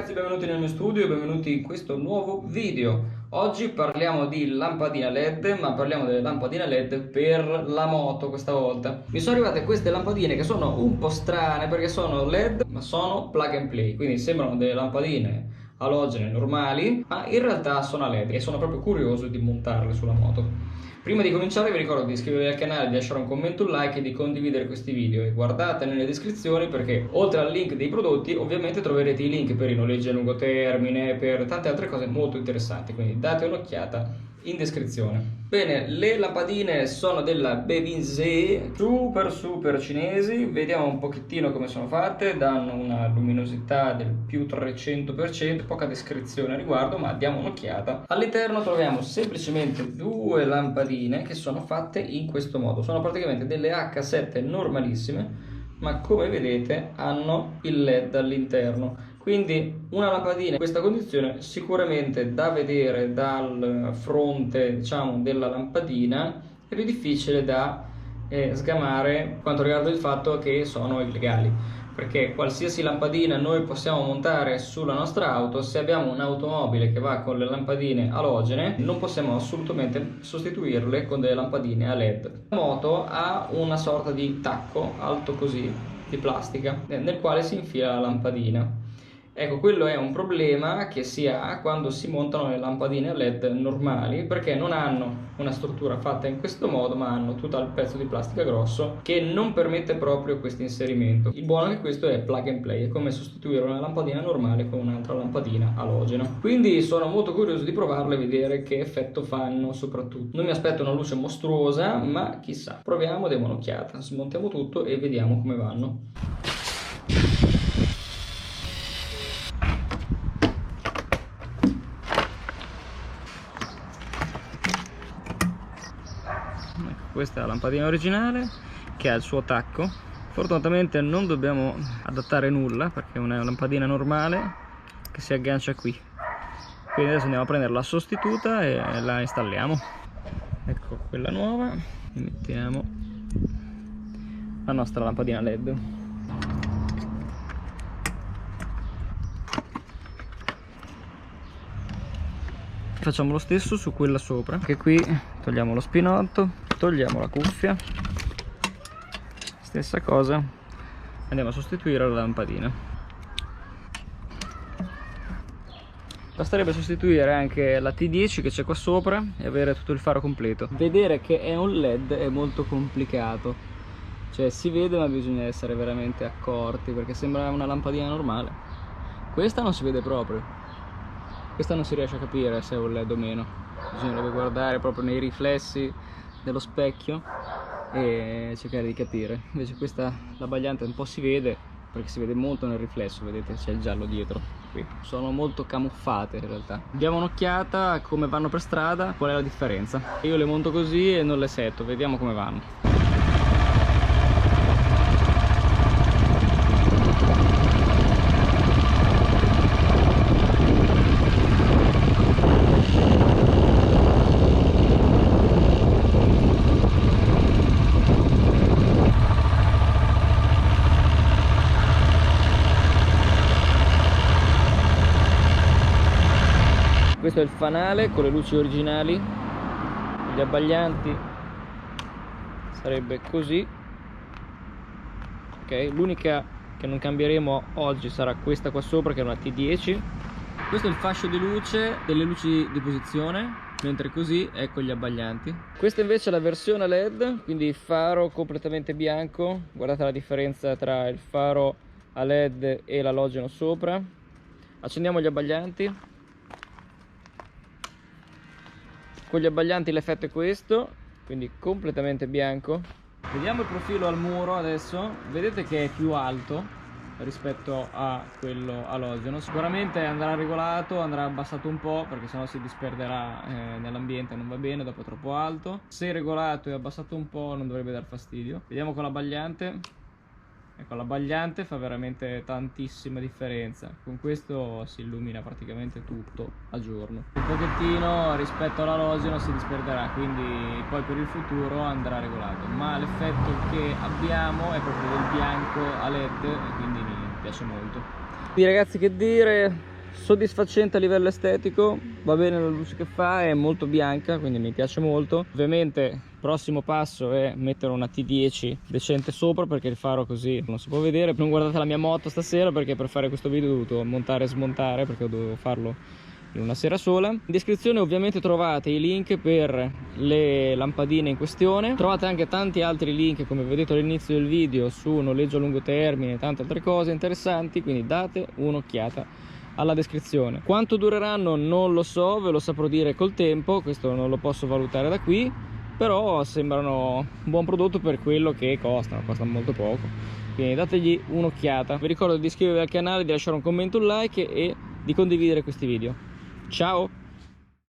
ragazzi, benvenuti nel mio studio e benvenuti in questo nuovo video. Oggi parliamo di lampadina LED, ma parliamo delle lampadine LED per la moto questa volta. Mi sono arrivate queste lampadine che sono un po' strane perché sono LED, ma sono plug and play, quindi sembrano delle lampadine alogene normali, ma in realtà sono a LED e sono proprio curioso di montarle sulla moto. Prima di cominciare vi ricordo di iscrivervi al canale, di lasciare un commento, un like e di condividere questi video e guardate nelle descrizioni perché oltre al link dei prodotti ovviamente troverete i link per i noleggi a lungo termine, per tante altre cose molto interessanti, quindi date un'occhiata in descrizione. Bene, le lampadine sono della Bevingze, super cinesi, vediamo un pochettino come sono fatte, danno una luminosità del più 300%, poca descrizione a riguardo, ma diamo un'occhiata. All'interno troviamo semplicemente due lampadine che sono fatte in questo modo, sono praticamente delle H7 normalissime, ma come vedete hanno il LED all'interno. Quindi una lampadina in questa condizione sicuramente da vedere dal fronte, diciamo, della lampadina è più difficile da sgamare quanto riguarda il fatto che sono illegali, perché qualsiasi lampadina noi possiamo montare sulla nostra auto. Se abbiamo un'automobile che va con le lampadine alogene non possiamo assolutamente sostituirle con delle lampadine a LED. La moto ha una sorta di tacco alto così di plastica nel quale si infila la lampadina. Ecco, quello è un problema che si ha quando si montano le lampadine a LED normali, perché non hanno una struttura fatta in questo modo, ma hanno tutto il pezzo di plastica grosso che non permette proprio questo inserimento. Il buono è che questo è plug and play, è come sostituire una lampadina normale con un'altra lampadina alogena. Quindi sono molto curioso di provarle e vedere che effetto fanno soprattutto. Non mi aspetto una luce mostruosa, ma chissà. Proviamo, diamo un'occhiata, smontiamo tutto e vediamo come vanno. Questa è la lampadina originale che ha il suo tacco. Fortunatamente non dobbiamo adattare nulla perché è una lampadina normale che si aggancia qui. Quindi adesso andiamo a prendere la sostituta e la installiamo. Ecco quella nuova e mettiamo la nostra lampadina LED. Facciamo lo stesso su quella sopra, che qui togliamo lo spinotto, togliamo la cuffia, stessa cosa, andiamo a sostituire la lampadina. Basterebbe sostituire anche la T10 che c'è qua sopra e avere tutto il faro completo. Vedere che è un LED è molto complicato, cioè si vede ma bisogna essere veramente accorti perché sembra una lampadina normale. Questa non si vede proprio. Questa non si riesce a capire se è un LED o meno, bisognerebbe guardare proprio nei riflessi dello specchio e cercare di capire. Invece questa, l'abbagliante un po' si vede perché si vede molto nel riflesso, vedete c'è il giallo dietro qui. Sono molto camuffate in realtà. Diamo un'occhiata a come vanno per strada, qual è la differenza. Io le monto così e non le setto, vediamo come vanno. Questo è il fanale con le luci originali, gli abbaglianti sarebbe così, ok? L'unica che non cambieremo oggi sarà questa qua sopra che è una T10. Questo è il fascio di luce delle luci di posizione, mentre così ecco gli abbaglianti. Questa invece è la versione LED, quindi faro completamente bianco, guardate la differenza tra il faro a LED e l'alogeno sopra. Accendiamo gli abbaglianti. Con gli abbaglianti l'effetto è questo, quindi completamente bianco. Vediamo il profilo al muro adesso, vedete che è più alto rispetto a quello alogeno. Sicuramente andrà regolato, andrà abbassato un po' perché sennò si disperderà nell'ambiente, non va bene, dopo è troppo alto. Se regolato e abbassato un po' non dovrebbe dar fastidio. Vediamo con l'abbagliante. Ecco, l'abbagliante fa veramente tantissima differenza. Con questo si illumina praticamente tutto a giorno. Un pochettino rispetto all'alogeno si disperderà, quindi poi per il futuro andrà regolato, ma l'effetto che abbiamo è proprio del bianco a LED e quindi mi piace molto. Quindi ragazzi, che dire, soddisfacente a livello estetico, va bene la luce che fa, è molto bianca, quindi mi piace molto. Ovviamente il prossimo passo è mettere una T10 decente sopra, perché il faro così non si può vedere. Non guardate la mia moto stasera, perché per fare questo video ho dovuto montare e smontare, perché dovevo farlo in una sera sola. In descrizione ovviamente trovate i link per le lampadine in questione, trovate anche tanti altri link, come vedete all'inizio del video, su noleggio a lungo termine e tante altre cose interessanti, quindi date un'occhiata alla descrizione. Quanto dureranno non lo so, ve lo saprò dire col tempo, questo non lo posso valutare da qui, però sembrano un buon prodotto per quello che costano molto poco, quindi dategli un'occhiata. Vi ricordo di iscrivervi al canale, di lasciare un commento, un like e di condividere questi video. Ciao!